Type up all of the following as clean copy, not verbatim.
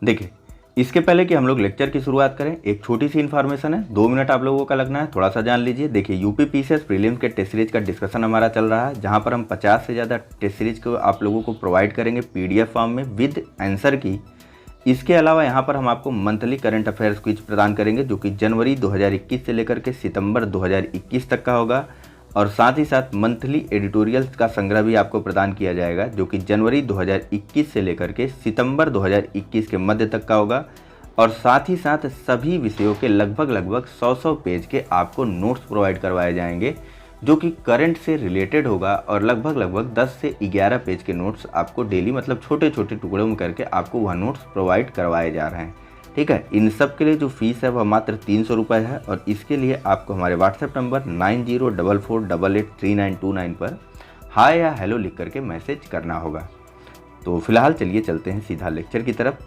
देखिए, इसके पहले कि हम लोग लेक्चर की शुरुआत करें, एक छोटी सी इन्फॉर्मेशन है, 2 मिनट आप लोगों का लगना है, थोड़ा सा जान लीजिए। देखिए, यूपी पीसीएस प्रीलिम्स के टेस्ट सीरीज का डिस्कशन हमारा चल रहा है, जहां पर हम 50 से ज़्यादा टेस्ट सीरीज को आप लोगों को प्रोवाइड करेंगे पीडीएफ फॉर्म में विद आंसर की। इसके अलावा यहाँ पर हम आपको मंथली करंट अफेयर्स क्विज प्रदान करेंगे, जो कि जनवरी 2021 से लेकर के सितंबर 2021 तक का होगा। और साथ ही साथ मंथली एडिटोरियल्स का संग्रह भी आपको प्रदान किया जाएगा, जो कि जनवरी 2021 से लेकर के सितंबर 2021 के मध्य तक का होगा। और साथ ही साथ सभी विषयों के लगभग 100 पेज के आपको नोट्स प्रोवाइड करवाए जाएंगे, जो कि करंट से रिलेटेड होगा। और लगभग 10 से 11 पेज के नोट्स आपको डेली, मतलब छोटे छोटे टुकड़ों में करके आपको वह नोट्स प्रोवाइड करवाए जा रहे हैं। ठीक है, इन सब के लिए जो फीस है वह मात्र 300 रुपये है। और इसके लिए आपको हमारे व्हाट्सएप नंबर 9044883929 पर हाय या हेलो लिख करके मैसेज करना होगा। तो फिलहाल चलिए चलते हैं सीधा लेक्चर की तरफ।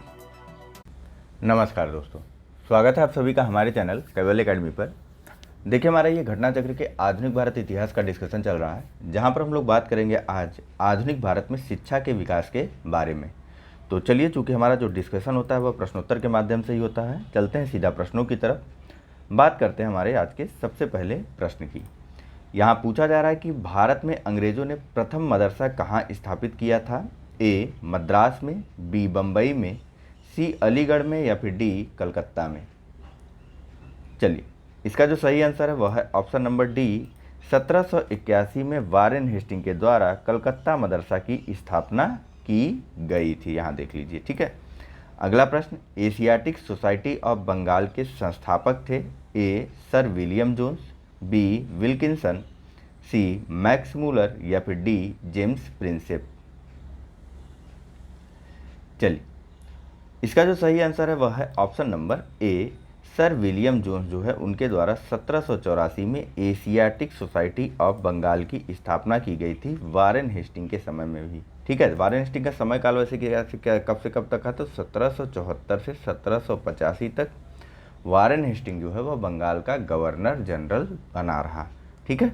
नमस्कार दोस्तों, स्वागत है आप सभी का हमारे चैनल कैवल एकेडमी पर। देखिए, हमारा ये घटना चक्र के आधुनिक भारत इतिहास का डिस्कशन चल रहा है, जहाँ पर हम लोग बात करेंगे आज आधुनिक भारत में शिक्षा के विकास के बारे में। तो चलिए, चूँकि हमारा जो डिस्कशन होता है वह प्रश्नोत्तर के माध्यम से ही होता है, चलते हैं सीधा प्रश्नों की तरफ। बात करते हैं हमारे आज के सबसे पहले प्रश्न की। यहाँ पूछा जा रहा है कि भारत में अंग्रेज़ों ने प्रथम मदरसा कहाँ स्थापित किया था? ए मद्रास में, बी बम्बई में, सी अलीगढ़ में, या फिर डी कलकत्ता में। चलिए, इसका जो सही आंसर है वह है ऑप्शन नंबर डी, 1781 में वारेन हेस्टिंग के द्वारा कलकत्ता मदरसा की स्थापना की गई थी। यहाँ देख लीजिए। ठीक है, अगला प्रश्न, एशियाटिक सोसाइटी ऑफ बंगाल के संस्थापक थे? A sir William Jones, B Wilkinson, C Max Muller, या फिर डी जेम्स प्रिंसेप। चलिए, इसका जो सही आंसर है वह है option number A, sir William Jones जो है उनके द्वारा 1784 में एशियाटिक सोसाइटी ऑफ बंगाल की स्थापना की गई थी, वारेन हेस्टिंग के समय में भी। ठीक है, वारेन हेस्टिंग का समय काल वैसे कब से कब तक है? तो 1774 से 1785 तक वारेन हेस्टिंग जो है वह बंगाल का गवर्नर जनरल बना रहा। ठीक है,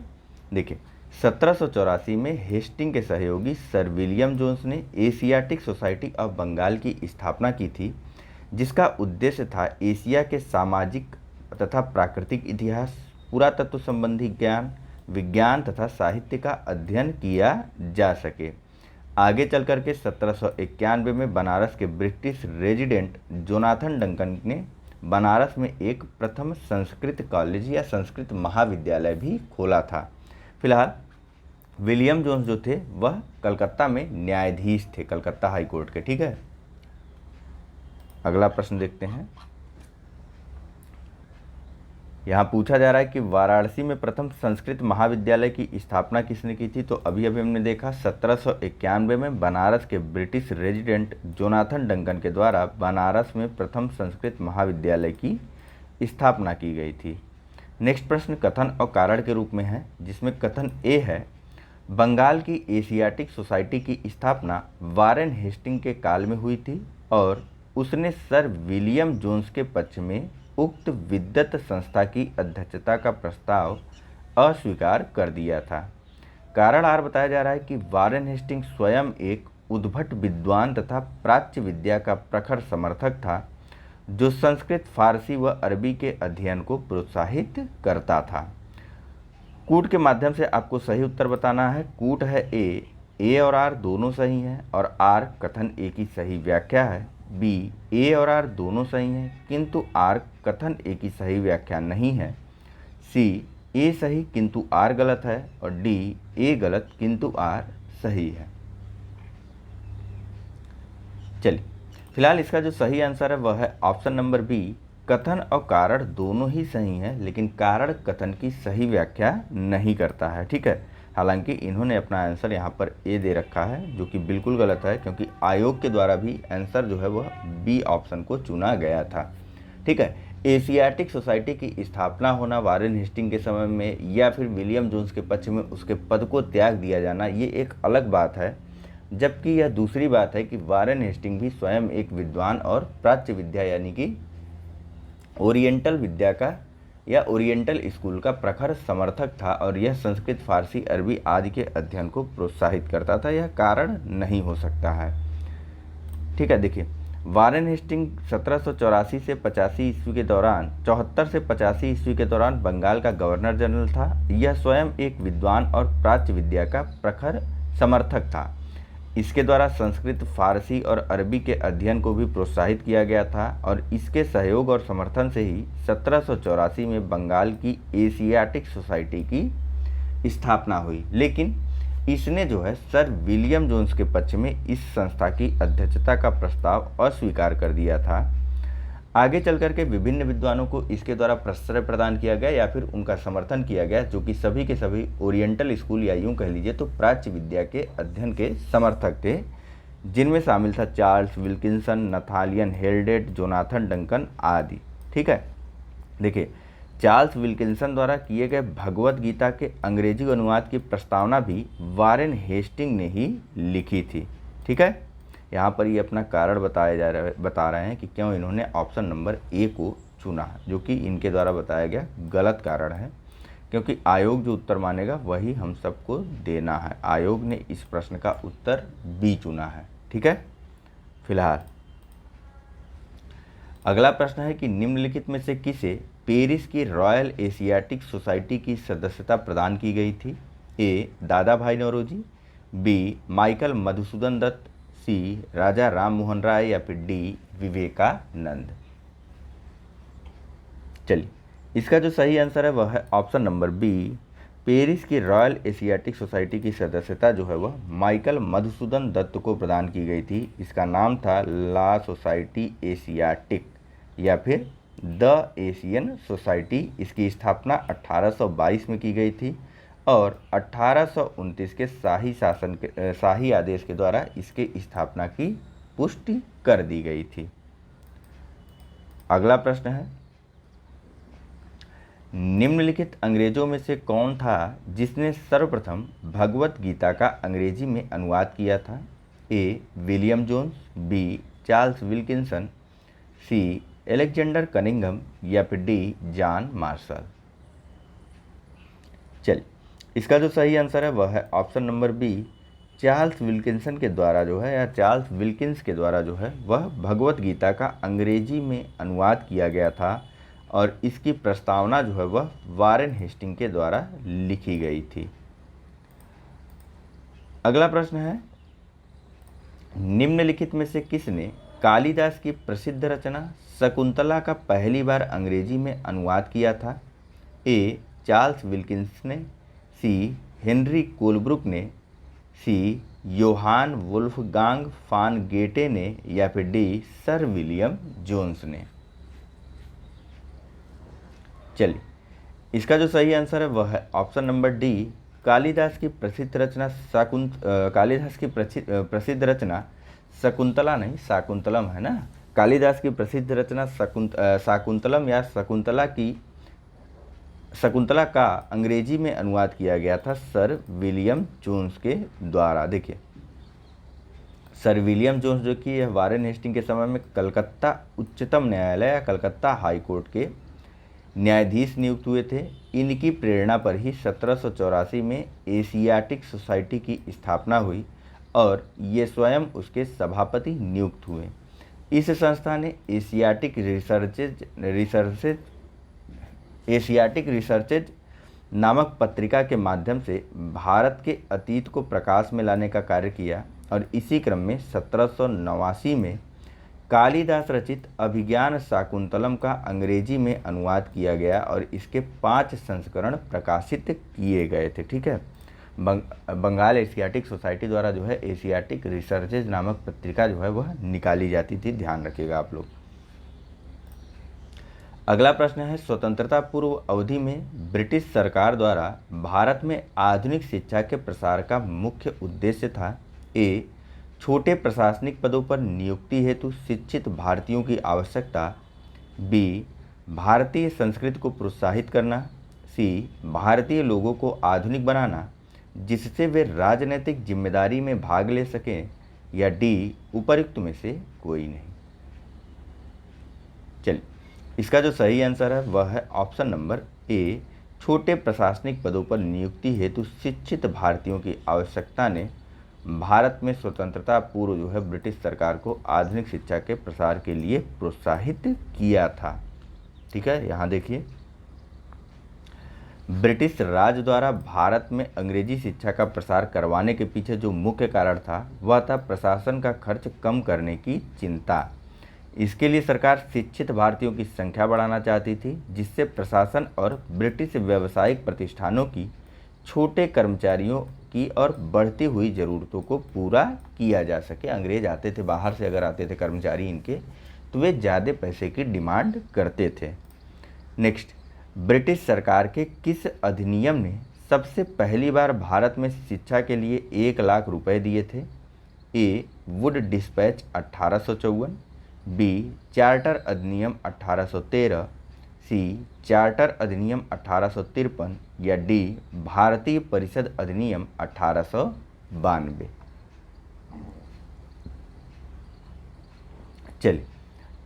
देखिए, 1784 में हेस्टिंग के सहयोगी सर विलियम जोन्स ने एशियाटिक सोसाइटी ऑफ बंगाल की स्थापना की थी, जिसका उद्देश्य था एशिया के सामाजिक तथा प्राकृतिक इतिहास, पुरातत्व संबंधी ज्ञान, विज्ञान तथा साहित्य का अध्ययन किया जा सके। आगे चल कर के 1791 में बनारस के ब्रिटिश रेजिडेंट जोनाथन डंकन ने बनारस में एक प्रथम संस्कृत कॉलेज या संस्कृत महाविद्यालय भी खोला था। फिलहाल विलियम जोन्स जो थे वह कलकत्ता में न्यायाधीश थे, कलकत्ता हाई कोर्ट के। ठीक है, अगला प्रश्न देखते हैं। यहाँ पूछा जा रहा है कि वाराणसी में प्रथम संस्कृत महाविद्यालय की स्थापना किसने की थी? तो अभी हमने देखा 1791 में बनारस के ब्रिटिश रेजिडेंट जोनाथन डंकन के द्वारा बनारस में प्रथम संस्कृत महाविद्यालय की स्थापना की गई थी। नेक्स्ट प्रश्न कथन और कारण के रूप में है, जिसमें कथन ए है, बंगाल की एशियाटिक सोसाइटी की स्थापना वारेन हेस्टिंग के काल में हुई थी और उसने सर विलियम जोन्स के पक्ष में उक्त विद्वत संस्था की अध्यक्षता का प्रस्ताव अस्वीकार कर दिया था। कारण आर बताया जा रहा है कि वारेन हेस्टिंग स्वयं एक उद्भट विद्वान तथा प्राच्य विद्या का प्रखर समर्थक था, जो संस्कृत, फारसी व अरबी के अध्ययन को प्रोत्साहित करता था। कूट के माध्यम से आपको सही उत्तर बताना है। कूट है ए और आर दोनों सही हैं और आर कथन ए की सही व्याख्या है। बी, ए और आर दोनों सही हैं किंतु आर कथन ए की सही व्याख्या नहीं है। सी, ए सही किंतु आर गलत है। और डी, ए गलत किंतु आर सही है। चलिए, फिलहाल इसका जो सही आंसर है वह है ऑप्शन नंबर बी, कथन और कारण दोनों ही सही हैं, लेकिन कारण कथन की सही व्याख्या नहीं करता है। ठीक है, हालांकि इन्होंने अपना आंसर यहाँ पर ए दे रखा है, जो कि बिल्कुल गलत है, क्योंकि आयोग के द्वारा भी आंसर जो है वह बी ऑप्शन को चुना गया था। ठीक है, एशियाटिक सोसाइटी की स्थापना होना वारेन हेस्टिंग के समय में या फिर विलियम जोन्स के पक्ष में उसके पद को त्याग दिया जाना, ये एक अलग बात है, जबकि यह दूसरी बात है कि वारेन हेस्टिंग भी स्वयं एक विद्वान और प्राच्य विद्या यानी कि ओरिएंटल विद्या का या ओरिएंटल स्कूल का प्रखर समर्थक था और यह संस्कृत, फारसी, अरबी आदि के अध्ययन को प्रोत्साहित करता था। यह कारण नहीं हो सकता है। ठीक है, देखिए, वारेन हेस्टिंग 1784 से 85 ईस्वी के दौरान 74 से 85 ईस्वी के दौरान बंगाल का गवर्नर जनरल था। यह स्वयं एक विद्वान और प्राच्य विद्या का प्रखर समर्थक था। इसके द्वारा संस्कृत, फारसी और अरबी के अध्ययन को भी प्रोत्साहित किया गया था और इसके सहयोग और समर्थन से ही 1784 में बंगाल की एशियाटिक सोसाइटी की स्थापना हुई। लेकिन इसने जो है सर विलियम जोन्स के पक्ष में इस संस्था की अध्यक्षता का प्रस्ताव अस्वीकार कर दिया था। आगे चल करके विभिन्न विद्वानों को इसके द्वारा प्रश्रय प्रदान किया गया या फिर उनका समर्थन किया गया, जो कि सभी के सभी ओरिएंटल स्कूल या यूँ कह लीजिए तो प्राच्य विद्या के अध्ययन के समर्थक थे, जिनमें शामिल था चार्ल्स विल्किंसन, नथालियन हेल्डेट, जोनाथन डंकन आदि। ठीक है, देखिए चार्ल्स विल्किंसन द्वारा किए गए भगवत गीता के अंग्रेजी अनुवाद की प्रस्तावना भी वारेन हेस्टिंग ने ही लिखी थी। ठीक है, यहाँ पर ये अपना कारण बता रहे हैं कि क्यों इन्होंने ऑप्शन नंबर ए को चुना, जो कि इनके द्वारा बताया गया गलत कारण है, क्योंकि आयोग जो उत्तर मानेगा वही हम सबको देना है। आयोग ने इस प्रश्न का उत्तर बी चुना है। ठीक है, फिलहाल अगला प्रश्न है कि निम्नलिखित में से किसे पेरिस की रॉयल एशियाटिक सोसाइटी की सदस्यता प्रदान की गई थी? ए दादा भाई नौरोजी, बी माइकल मधुसूदन दत्त, सी राजा राम मोहन राय या फिर डी विवेकानंद। चलिए, इसका जो सही आंसर है वह है ऑप्शन नंबर बी। पेरिस की रॉयल एशियाटिक सोसाइटी की सदस्यता जो है वह माइकल मधुसूदन दत्त को प्रदान की गई थी। इसका नाम था ला सोसाइटी एशियाटिक या फिर द एशियन सोसाइटी। इसकी स्थापना 1822 में की गई थी और 1829 के शाही आदेश के द्वारा इसके स्थापना की पुष्टि कर दी गई थी। अगला प्रश्न है, निम्नलिखित अंग्रेजों में से कौन था जिसने सर्वप्रथम भगवत गीता का अंग्रेजी में अनुवाद किया था? A William Jones, B Charles Wilkinson, C Alexander Cunningham या फिर डी जॉन मार्शल। चलिए, इसका जो सही आंसर है वह है option number B. Charles Wilkinson के द्वारा जो है या चार्ल्स विल्किंस के द्वारा जो है वह भगवत गीता का अंग्रेजी में अनुवाद किया गया था और इसकी प्रस्तावना जो है वह वारेन हेस्टिंग के द्वारा लिखी गई थी। अगला प्रश्न है, निम्नलिखित में से किसने कालिदास की प्रसिद्ध रचना शकुंतला का पहली बार अंग्रेजी में अनुवाद किया था? ए चार्ल्स विल्किंस ने, सी हेनरी कोलब्रुक ने, सी योहान वुल्फगांग फान गेटे ने या फिर डी सर विलियम जोन्स ने। चलिए, इसका जो सही आंसर है वह है ऑप्शन नंबर डी। कालिदास की प्रसिद्ध रचना प्रसिद्ध रचना शकुंतला नहीं शाकुंतलम है ना। कालिदास की प्रसिद्ध रचना शाकुंतलम या शकुंतला का अंग्रेजी में अनुवाद किया गया था सर विलियम जोन्स के द्वारा। देखिए, सर विलियम जोन्स जो कि यह वारेन हेस्टिंग के समय में कलकत्ता उच्चतम न्यायालय या कलकत्ता हाई कोर्ट के न्यायाधीश नियुक्त हुए थे। इनकी प्रेरणा पर ही 1784 में एशियाटिक सोसाइटी की स्थापना हुई और ये स्वयं उसके सभापति नियुक्त हुए। इस संस्था ने एशियाटिक रिसर्चेज नामक पत्रिका के माध्यम से भारत के अतीत को प्रकाश में लाने का कार्य किया और इसी क्रम में 1789 में कालिदास रचित अभिज्ञान शाकुंतलम का अंग्रेजी में अनुवाद किया गया और इसके 5 संस्करण प्रकाशित किए गए थे। ठीक है, बंगाल एशियाटिक सोसाइटी द्वारा जो है एशियाटिक रिसर्चेज नामक पत्रिका जो है वह निकाली जाती थी, ध्यान रखिएगा आप लोग। अगला प्रश्न है, स्वतंत्रता पूर्व अवधि में ब्रिटिश सरकार द्वारा भारत में आधुनिक शिक्षा के प्रसार का मुख्य उद्देश्य था? ए छोटे प्रशासनिक पदों पर नियुक्ति हेतु शिक्षित भारतीयों की आवश्यकता, बी भारतीय संस्कृति को प्रोत्साहित करना, सी भारतीय लोगों को आधुनिक बनाना जिससे वे राजनीतिक जिम्मेदारी में भाग ले सकें, या डी उपर्युक्त में से कोई नहीं। चलिए, इसका जो सही आंसर है वह है ऑप्शन नंबर ए। छोटे प्रशासनिक पदों पर नियुक्ति हेतु शिक्षित भारतीयों की आवश्यकता ने भारत में स्वतंत्रता पूर्व जो है ब्रिटिश सरकार को आधुनिक शिक्षा के प्रसार के लिए प्रोत्साहित किया था। ठीक है, यहाँ देखिए, ब्रिटिश राज द्वारा भारत में अंग्रेजी शिक्षा का प्रसार करवाने के पीछे जो मुख्य कारण था वह था प्रशासन का खर्च कम करने की चिंता। इसके लिए सरकार शिक्षित भारतीयों की संख्या बढ़ाना चाहती थी, जिससे प्रशासन और ब्रिटिश व्यावसायिक प्रतिष्ठानों की छोटे कर्मचारियों की और बढ़ती हुई ज़रूरतों को पूरा किया जा सके। अंग्रेज आते थे, बाहर से अगर आते थे कर्मचारी इनके, तो वे ज़्यादा पैसे की डिमांड करते थे। नेक्स्ट, ब्रिटिश सरकार के किस अधिनियम ने सबसे पहली बार भारत में शिक्षा के लिए 1 लाख रुपए दिए थे? A. Wood despatch 1854, B. Charter अधिनियम 1813, सी. चार्टर अधिनियम 1853 या डी. भारतीय परिषद अधिनियम 1892। चलिए,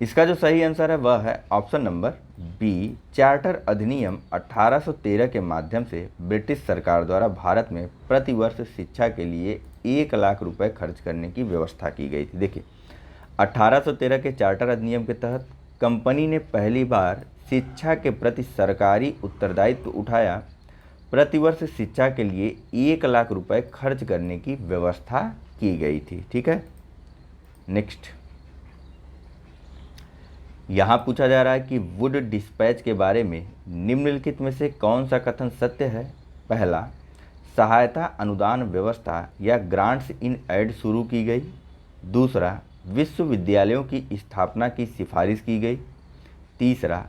इसका जो सही आंसर है वह है ऑप्शन नंबर बी, चार्टर अधिनियम 1813 के माध्यम से ब्रिटिश सरकार द्वारा भारत में प्रतिवर्ष शिक्षा के लिए 1 लाख रुपए खर्च करने की व्यवस्था की गई थी। देखिए, 1813 के चार्टर अधिनियम के तहत कंपनी ने पहली बार शिक्षा के प्रति सरकारी उत्तरदायित्व उठाया। प्रतिवर्ष शिक्षा के लिए 1 लाख रुपए खर्च करने की व्यवस्था की गई थी। ठीक है, नेक्स्ट, यहाँ पूछा जा रहा है कि वुड डिस्पैच के बारे में निम्नलिखित में से कौन सा कथन सत्य है? पहला, सहायता अनुदान व्यवस्था या ग्रांट्स इन एड शुरू की गई। दूसरा, विश्वविद्यालयों की स्थापना की सिफारिश की गई। तीसरा,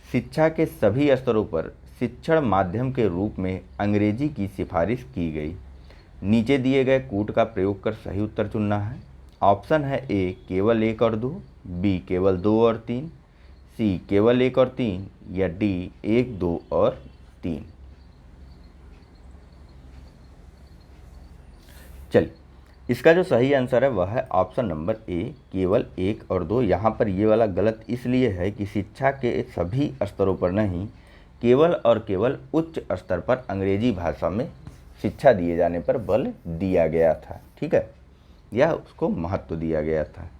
शिक्षा के सभी स्तरों पर शिक्षण माध्यम के रूप में अंग्रेजी की सिफारिश की गई। नीचे दिए गए कूट का प्रयोग कर सही उत्तर चुनना है। ऑप्शन है ए, केवल 1 और 2, बी, केवल 2 और 3, सी, केवल 1 और 3 या डी, 1, 2 और 3। चलिए, इसका जो सही आंसर है वह है ऑप्शन नंबर ए, केवल 1 और 2। यहाँ पर ये वाला गलत इसलिए है कि शिक्षा के सभी स्तरों पर नहीं, केवल और केवल उच्च स्तर पर अंग्रेजी भाषा में शिक्षा दिए जाने पर बल दिया गया था। ठीक है, यह उसको महत्व दिया गया था।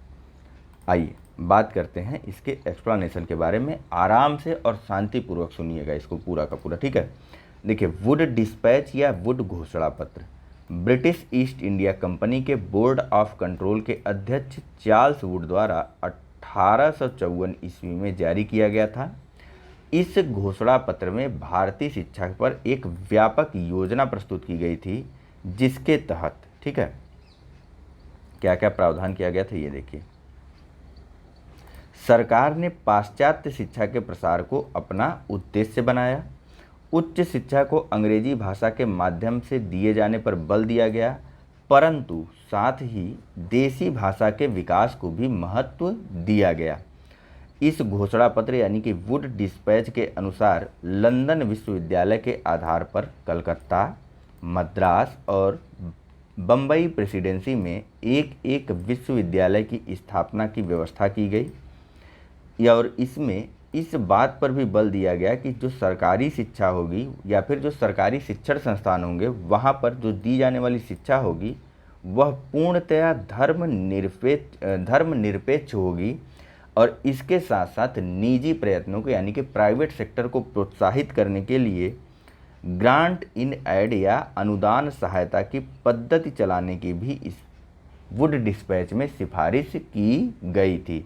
आइए बात करते हैं इसके एक्सप्लेनेशन के बारे में। आराम से और शांतिपूर्वक सुनिएगा इसको पूरा का पूरा। ठीक है, देखिए, वुड डिस्पैच या वुड घोषणा पत्र ब्रिटिश ईस्ट इंडिया कंपनी के बोर्ड ऑफ कंट्रोल के अध्यक्ष चार्ल्स वुड द्वारा 1854 ईस्वी में जारी किया गया था। इस घोषणा पत्र में भारतीय शिक्षा पर एक व्यापक योजना प्रस्तुत की गई थी, जिसके तहत, ठीक है, क्या क्या प्रावधान किया गया था ये देखिए। सरकार ने पाश्चात्य शिक्षा के प्रसार को अपना उद्देश्य बनाया। उच्च शिक्षा को अंग्रेजी भाषा के माध्यम से दिए जाने पर बल दिया गया, परंतु साथ ही देसी भाषा के विकास को भी महत्व दिया गया। इस घोषणा पत्र यानी कि वुड डिस्पैच के अनुसार लंदन विश्वविद्यालय के आधार पर कलकत्ता, मद्रास और बम्बई प्रेसिडेंसी में एक एक विश्वविद्यालय की स्थापना की व्यवस्था की गई और इसमें इस बात पर भी बल दिया गया कि जो सरकारी शिक्षा होगी या फिर जो सरकारी शिक्षण संस्थान होंगे वहाँ पर जो दी जाने वाली शिक्षा होगी वह पूर्णतया धर्मनिरपेक्ष होगी और इसके साथ साथ निजी प्रयत्नों को यानी कि प्राइवेट सेक्टर को प्रोत्साहित करने के लिए ग्रांट इन एड या अनुदान सहायता की पद्धति चलाने की भी इस वुड डिस्पैच में सिफारिश की गई थी।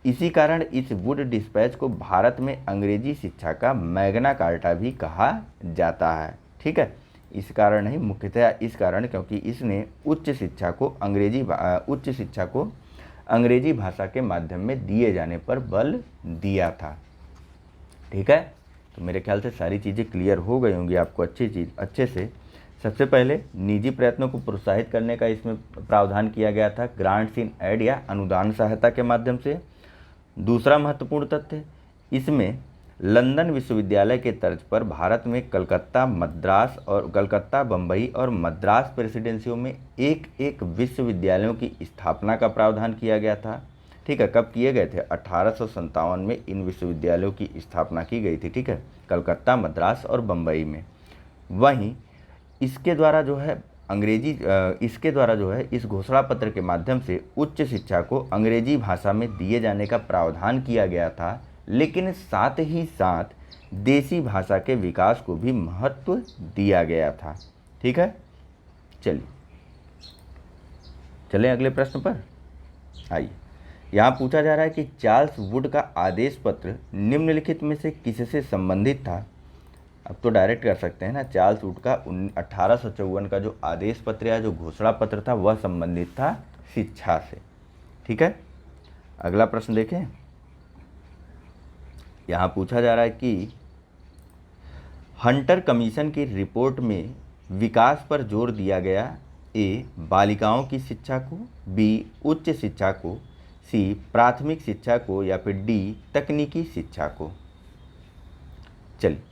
इसी कारण इस वुड डिस्पैच को भारत में अंग्रेजी शिक्षा का मैग्ना कार्टा भी कहा जाता है। ठीक है, इस कारण नहीं, मुख्यतः इस कारण क्योंकि इसने उच्च शिक्षा को अंग्रेजी भाषा के माध्यम में दिए जाने पर बल दिया था। ठीक है, तो मेरे ख्याल से सारी चीज़ें क्लियर हो गई होंगी आपको अच्छे से। सबसे पहले निजी प्रयत्नों को प्रोत्साहित करने का इसमें प्रावधान किया गया था ग्रांट्स इन एड या अनुदान सहायता के माध्यम से। दूसरा महत्वपूर्ण तथ्य, इसमें लंदन विश्वविद्यालय के तर्ज पर भारत में कलकत्ता, बम्बई और मद्रास प्रेसिडेंसियों में एक एक विश्वविद्यालयों की स्थापना का प्रावधान किया गया था। ठीक है, कब किए गए थे? 1857 में इन विश्वविद्यालयों की स्थापना की गई थी। ठीक है, कलकत्ता, मद्रास और बम्बई में। वहीं इसके द्वारा जो है अंग्रेजी इसके द्वारा जो है इस घोषणा पत्र के माध्यम से उच्च शिक्षा को अंग्रेजी भाषा में दिए जाने का प्रावधान किया गया था, लेकिन साथ ही साथ देसी भाषा के विकास को भी महत्व दिया गया था। ठीक है, चलिए चलें अगले प्रश्न पर। आइए, यहाँ पूछा जा रहा है कि चार्ल्स वुड का आदेश पत्र निम्नलिखित में से किससे संबंधित था। अब तो डायरेक्ट कर सकते हैं ना, चार्ल्स वुड का 1854 का जो आदेश पत्र या जो घोषणा पत्र था वह संबंधित था शिक्षा से। ठीक है, अगला प्रश्न देखें। यहाँ पूछा जा रहा है कि हंटर कमीशन की रिपोर्ट में विकास पर जोर दिया गया। ए, बालिकाओं की शिक्षा को, बी, उच्च शिक्षा को, सी, प्राथमिक शिक्षा को, या फिर डी, तकनीकी शिक्षा को। चलिए,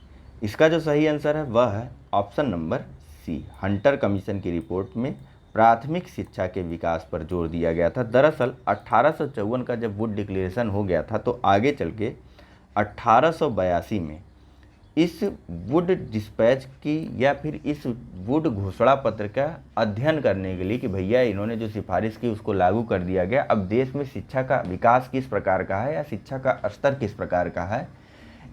इसका जो सही आंसर है वह है option number C. Hunter commission की रिपोर्ट में प्राथमिक शिक्षा के विकास पर जोर दिया गया था। दरअसल 1854 का जब वुड डिक्लेरेशन हो गया था तो आगे चल के 1882 में इस वुड डिस्पैच की या फिर इस वुड घोषणा पत्र का अध्ययन करने के लिए कि भैया इन्होंने जो सिफारिश की उसको लागू कर दिया गया। अब देश में शिक्षा का विकास किस प्रकार का है या शिक्षा का स्तर किस प्रकार का है,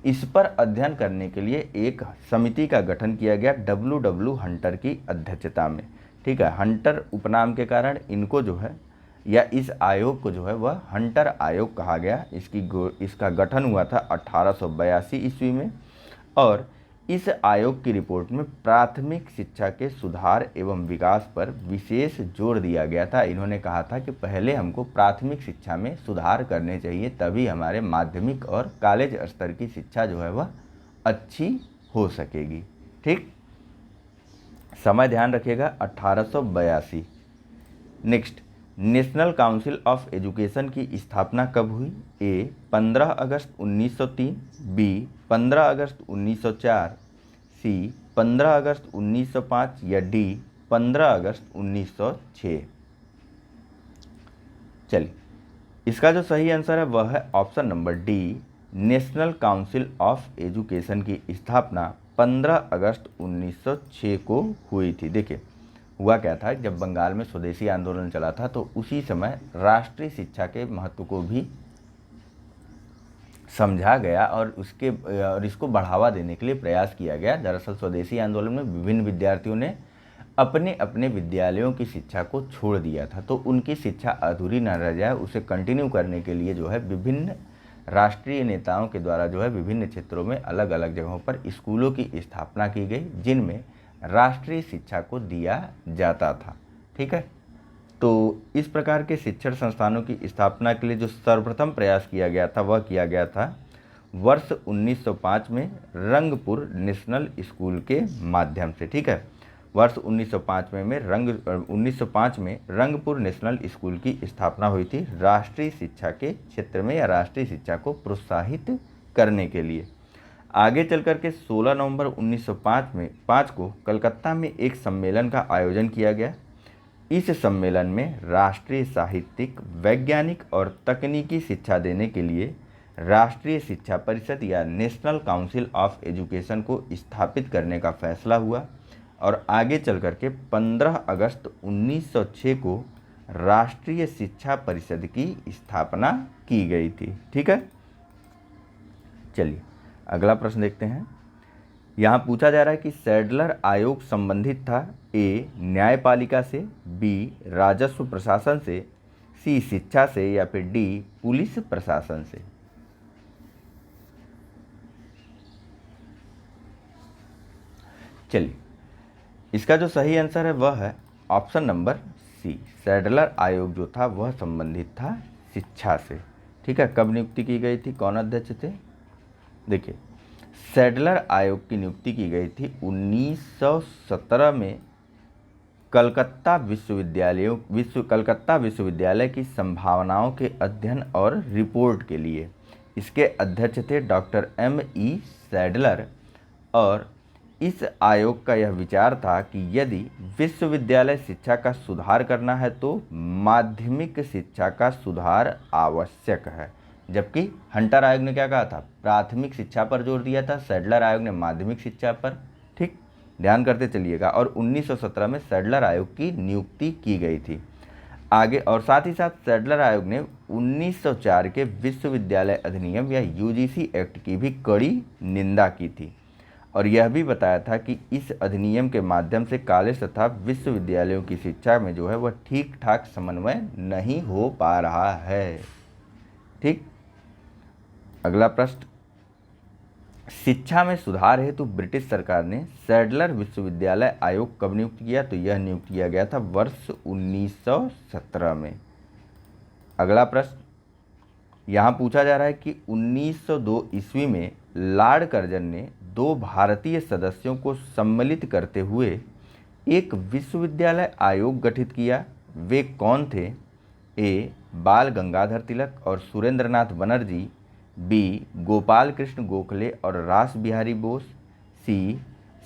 इस पर अध्ययन करने के लिए एक समिति का गठन किया गया W हंटर की अध्यक्षता में। ठीक है, हंटर उपनाम के कारण इनको जो है या इस आयोग को जो है वह हंटर आयोग कहा गया। इसका गठन हुआ था 1882 ईस्वी में और इस आयोग की रिपोर्ट में प्राथमिक शिक्षा के सुधार एवं विकास पर विशेष जोर दिया गया था। इन्होंने कहा था कि पहले हमको प्राथमिक शिक्षा में सुधार करने चाहिए, तभी हमारे माध्यमिक और कॉलेज स्तर की शिक्षा जो है वह अच्छी हो सकेगी। ठीक, समय ध्यान रखिएगा 1882। Next, national council of education की स्थापना कब हुई। ए, 15 अगस्त 1903, बी, 15 अगस्त 1904, सी, 15 अगस्त 1905, या डी, 15 अगस्त 1906। चलिए, इसका जो सही आंसर है वह है option number D. National council of education की स्थापना 15 अगस्त 1906 को हुई थी। देखिए, हुआ क्या था, जब बंगाल में स्वदेशी आंदोलन चला था तो उसी समय राष्ट्रीय शिक्षा के महत्व को भी समझा गया और इसको बढ़ावा देने के लिए प्रयास किया गया। दरअसल स्वदेशी आंदोलन में विभिन्न विद्यार्थियों ने अपने अपने विद्यालयों की शिक्षा को छोड़ दिया था, तो उनकी शिक्षा अधूरी न रह जाए उसे कंटिन्यू करने के लिए जो है विभिन्न राष्ट्रीय नेताओं के द्वारा जो है विभिन्न क्षेत्रों में अलग अलग जगहों पर स्कूलों की स्थापना की गई जिनमें राष्ट्रीय शिक्षा को दिया जाता था। ठीक है, तो इस प्रकार के शिक्षण संस्थानों की स्थापना के लिए जो सर्वप्रथम प्रयास किया गया था वह किया गया था वर्ष 1905 में रंगपुर नेशनल स्कूल के माध्यम से। ठीक है, वर्ष 1905 में रंगपुर नेशनल स्कूल की स्थापना हुई थी राष्ट्रीय शिक्षा के क्षेत्र में या राष्ट्रीय शिक्षा को प्रोत्साहित करने के लिए। आगे चल कर के 16 नवंबर 1905 को कलकत्ता में एक सम्मेलन का आयोजन किया गया। इस सम्मेलन में राष्ट्रीय साहित्यिक, वैज्ञानिक और तकनीकी शिक्षा देने के लिए राष्ट्रीय शिक्षा परिषद या नेशनल काउंसिल ऑफ एजुकेशन को स्थापित करने का फैसला हुआ और आगे चल कर के 15 अगस्त 1906 को राष्ट्रीय शिक्षा परिषद की स्थापना की गई थी। ठीक है, चलिए अगला प्रश्न देखते हैं। यहाँ पूछा जा रहा है कि सैडलर आयोग संबंधित था ए, न्यायपालिका से, बी, राजस्व प्रशासन से, सी, शिक्षा से, या फिर डी, पुलिस प्रशासन से। चलिए, इसका जो सही आंसर है वह है ऑप्शन नंबर सी। सैडलर आयोग जो था वह संबंधित था शिक्षा से। ठीक है, कब नियुक्ति की गई थी, कौन अध्यक्ष थे। देखिए, सैडलर आयोग की नियुक्ति की गई थी 1917 में कलकत्ता विश्वविद्यालय की संभावनाओं के अध्ययन और रिपोर्ट के लिए। इसके अध्यक्ष थे डॉक्टर M.E. सैडलर और इस आयोग का यह विचार था कि यदि विश्वविद्यालय शिक्षा का सुधार करना है तो माध्यमिक शिक्षा का सुधार आवश्यक है। जबकि हंटर आयोग ने क्या कहा था, प्राथमिक शिक्षा पर जोर दिया था, सैडलर आयोग ने माध्यमिक शिक्षा पर। ठीक, ध्यान करते चलिएगा। और 1917 में सैडलर आयोग की नियुक्ति की गई थी। आगे और साथ ही साथ सैडलर आयोग ने 1904 के विश्वविद्यालय अधिनियम या यूजीसी एक्ट की भी कड़ी निंदा की थी और यह भी बताया था कि इस अधिनियम के माध्यम से कॉलेज तथा विश्वविद्यालयों की शिक्षा में जो है वह ठीक ठाक समन्वय नहीं हो पा रहा है। ठीक, अगला प्रश्न, शिक्षा में सुधार हेतु ब्रिटिश सरकार ने सैडलर विश्वविद्यालय आयोग कब नियुक्त किया? तो यह नियुक्त किया गया था वर्ष 1917 में। अगला प्रश्न, यहाँ पूछा जा रहा है कि 1902 ईस्वी में लॉर्ड कर्जन ने 2 भारतीय सदस्यों को सम्मिलित करते हुए एक विश्वविद्यालय आयोग गठित किया। वे कौन थे? ए. बाल गंगाधर तिलक और सुरेंद्रनाथ बनर्जी, बी. गोपाल कृष्ण गोखले और रास बिहारी बोस, सी.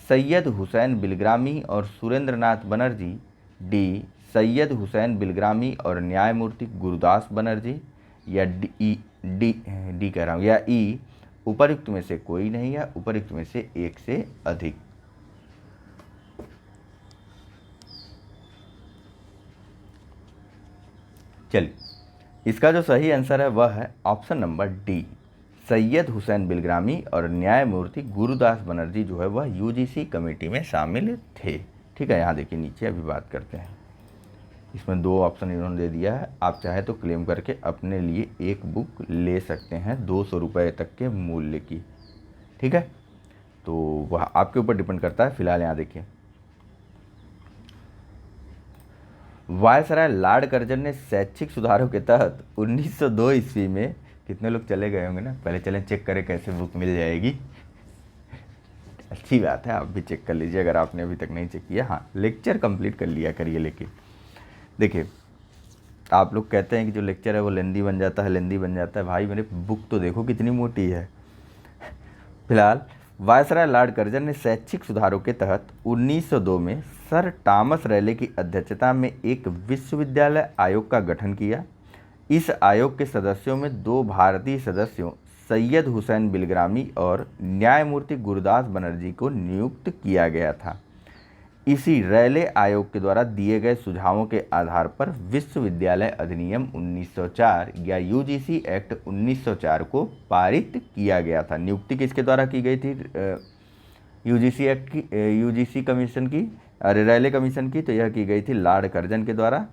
सैयद हुसैन बिलग्रामी और सुरेंद्रनाथ बनर्जी, डी. सैयद हुसैन बिलग्रामी और न्यायमूर्ति गुरुदास बनर्जी, या डी कह रहा हूँ, या ई. उपर्युक्त में से कोई नहीं या उपर्युक्त में से एक से अधिक। चलिए, इसका जो सही आंसर है वह है option number D, Syed Hussain Bilgrami और न्यायमूर्ति गुरुदास बनर्जी जो है वह यूजीसी कमेटी में शामिल थे। ठीक है, यहाँ देखिए नीचे अभी बात करते हैं। इसमें 2 ऑप्शन इन्होंने दे दिया है। आप चाहे तो क्लेम करके अपने लिए एक बुक ले सकते हैं 200 रुपये तक के मूल्य की। ठीक है, तो वह आपके ऊपर डिपेंड करता है। फिलहाल यहाँ देखिए, वायसराय लॉर्ड कर्जन ने शैक्षिक सुधारों के तहत 1902 ईस्वी में, कितने लोग चले गए होंगे ना, पहले चलें चेक करें कैसे बुक मिल जाएगी। अच्छी बात है, आप भी चेक कर लीजिए अगर आपने अभी तक नहीं चेक किया। हाँ, लेक्चर कंप्लीट कर लिया करिए। लेकिन देखिए, आप लोग कहते हैं कि जो लेक्चर है वो लेंदी बन जाता है, लेंदी बन जाता है। भाई मेरे बुक तो देखो कितनी मोटी है। फिलहाल वायसराय लॉर्ड कर्जन ने शैक्षिक सुधारों के तहत 1902 में सर टॉमस रैले की अध्यक्षता में एक विश्वविद्यालय आयोग का गठन किया। इस आयोग के सदस्यों में 2 भारतीय सदस्यों सैयद हुसैन बिलग्रामी और न्यायमूर्ति गुरुदास बनर्जी को नियुक्त किया गया था। इसी रैले आयोग के द्वारा दिए गए सुझावों के आधार पर विश्वविद्यालय अधिनियम 1904 या यूजीसी एक्ट 1904 को पारित किया गया था। नियुक्ति किसके द्वारा की गई थी? यूजीसी एक्ट की, यूजीसी कमीशन की, अरे रैले कमीशन की, तो यह की गई थी लॉर्ड कर्जन के द्वारा।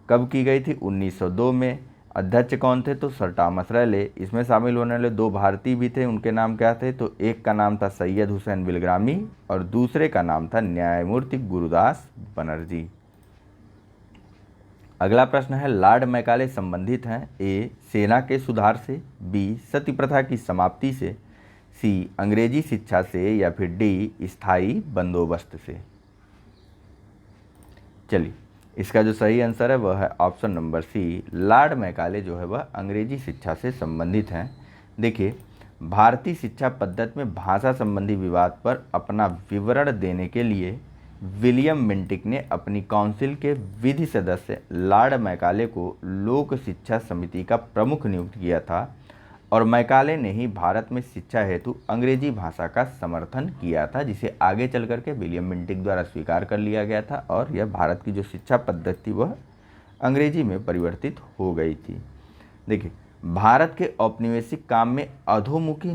कब की गई थी? 1902 में। अध्यक्ष कौन थे? तो सर टॉमस रैले। इसमें शामिल होने वाले 2 भारतीय भी थे, उनके नाम क्या थे? तो एक का नाम था सैयद हुसैन बिलग्रामी और दूसरे का नाम था न्यायमूर्ति गुरुदास बनर्जी। अगला प्रश्न है, लॉर्ड मैकाले संबंधित हैं ए. सेना के सुधार से, बी. सती प्रथा की समाप्ति से, सी. अंग्रेजी शिक्षा से, या फिर डी. स्थायी बंदोबस्त से। चलिए, इसका जो सही आंसर है वह है option number C, Lord Macaulay जो है वह अंग्रेजी शिक्षा से संबंधित हैं। देखिए, भारतीय शिक्षा पद्धति में भाषा संबंधी विवाद पर अपना विवरण देने के लिए विलियम मिंटिक ने अपनी काउंसिल के विधि सदस्य लॉर्ड मैकाले को लोक शिक्षा समिति का प्रमुख नियुक्त किया था और मैकाले ने ही भारत में शिक्षा हेतु अंग्रेजी भाषा का समर्थन किया था, जिसे आगे चल करके विलियम मिंटिक द्वारा स्वीकार कर लिया गया था और यह भारत की जो शिक्षा पद्धति थी वह अंग्रेजी में परिवर्तित हो गई थी। देखिए, भारत के औपनिवेशिक काम में अधोमुखी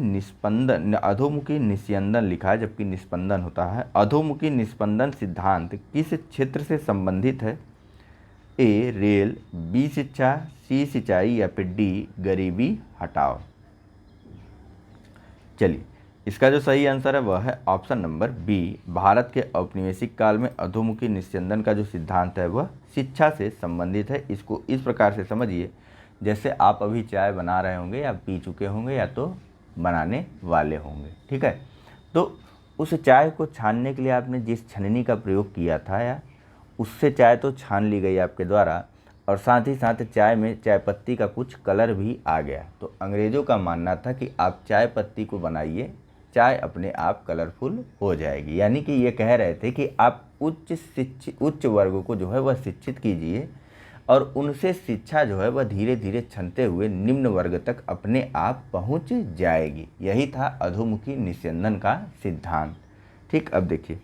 निस्यंदन लिखा है, जबकि निस्पंदन होता है। अधोमुखी निस्पंदन सिद्धांत किस क्षेत्र से संबंधित है? ए. Rail, B. शिक्षा, सी. सिंचाई, या फिर डी. गरीबी हटाओ। चलिए, इसका जो सही आंसर है वह है ऑप्शन नंबर बी, भारत के औपनिवेशिक काल में अधोमुखी निस्यंदन का जो सिद्धांत है वह शिक्षा से संबंधित है। इसको इस प्रकार से समझिए, जैसे आप अभी चाय बना रहे होंगे या पी चुके होंगे या तो बनाने वाले होंगे। ठीक है, तो उस चाय को छानने के लिए आपने जिस छन्नी का प्रयोग किया था या उससे चाय तो छान ली गई आपके द्वारा, और साथ ही साथ चाय में चाय पत्ती का कुछ कलर भी आ गया। तो अंग्रेज़ों का मानना था कि आप चाय पत्ती को बनाइए, चाय अपने आप कलरफुल हो जाएगी। यानी कि ये कह रहे थे कि आप उच्च वर्ग को जो है वह शिक्षित कीजिए और उनसे शिक्षा जो है वह धीरे धीरे छनते हुए निम्न वर्ग तक अपने आप पहुंच जाएगी। यही था अधोमुखी निस्यंदन का सिद्धांत। ठीक, अब देखिए,